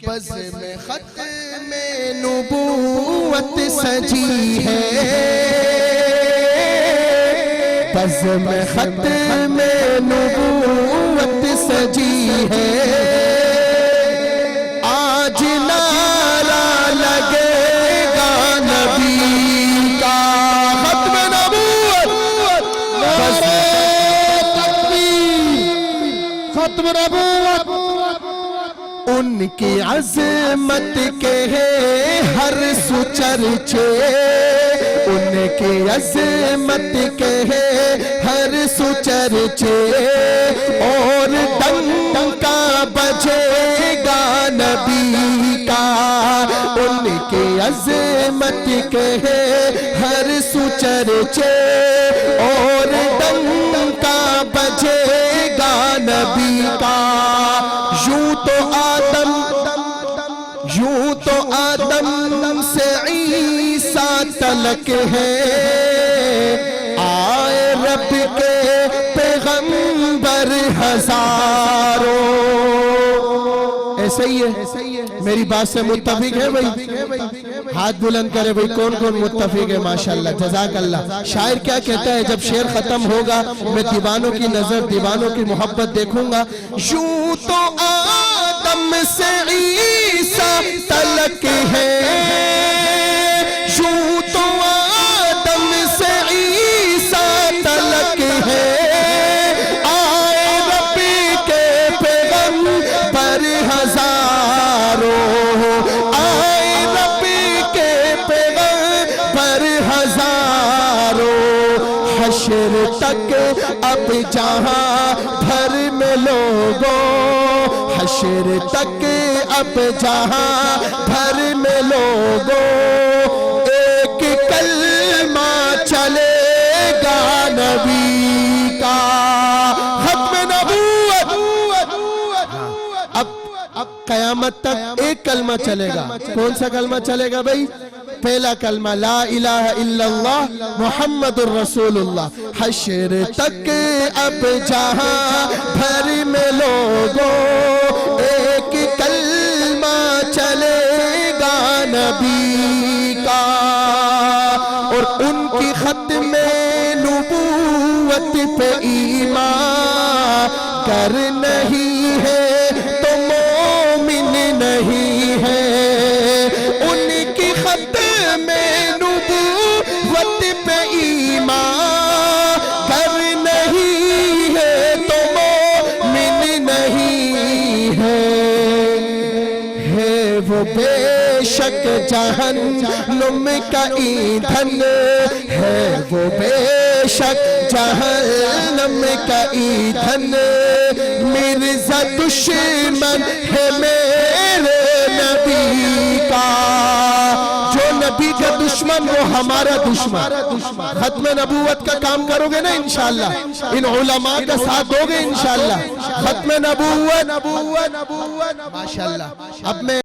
بزم ختم نبوت سجی ہے، بزم ختم نبوت سجی ہے، آج نعرہ لگے گا نبی کا ختم نبوت، ختم نبوت، ان کی عظمت کے ہیں ہر سو چرچے، ان کی عظمت کے ہیں ہر سو چرچے، اور ڈنکا بجے گا نبی کا، ان کی عظمت کے ہیں ہر سو چرچے، اور ڈنکا بجے گا نبی کا۔ یوں تو آدم سے عیسیٰ تلک ہے، آئے رب کے پیغمبر ہزاروں، ایسے ہی ہے، میری بات سے متفق ہے بھائی؟ ہاتھ بلند کرے بھائی، کون کون متفق ہے؟ ماشاءاللہ، جزاک اللہ۔ شاعر کیا کہتا ہے؟ جب شعر ختم ہوگا میں دیوانوں کی نظر، دیوانوں کی محبت دیکھوں گا۔ یوں تو آدم سے عیسیٰ تلک ہے، یوں تو آدم سے عیسیٰ تلک ہے، آئے رب کے پیغمبر ہزاروں، آئے رب کے پیغمبر ہزاروں، حشر تک اب جہاں بھر میں لوگوں، حشر تک اب جہاں بھر میں لوگوں، ایک کلمہ چلے گا نبی کا ختم نبوت۔ اب قیامت تک ایک کلمہ چلے گا، کون سا کلمہ چلے گا بھائی؟ پہلا کلمہ لا الہ الا اللہ محمد الرسول اللہ۔ حشر تک اب جہاں بھر میں لوگوں، ایک کلمہ چلے گا نبی کا، اور ان کی ختم نبوت پہ ایمان گر نہیں ہے تو مومن نہیں ہے، ان کی ختم نبوت پہ ایمان گر نہیں ہے تو مومن نہیں ہے، وہ بے شک جہنم کا ایندھن ہے، وہ بے شک جہنم کا ایندھن، مرزا دشمن ہے میرے نبی کا، جو نبی کا دشمن وہ ہمارا دشمن۔ ختم نبوت کا کام کرو گے نا انشاءاللہ، ان علماء کا ساتھ دو گے انشاءاللہ، ختم نبوت ماشاءاللہ۔ اب میں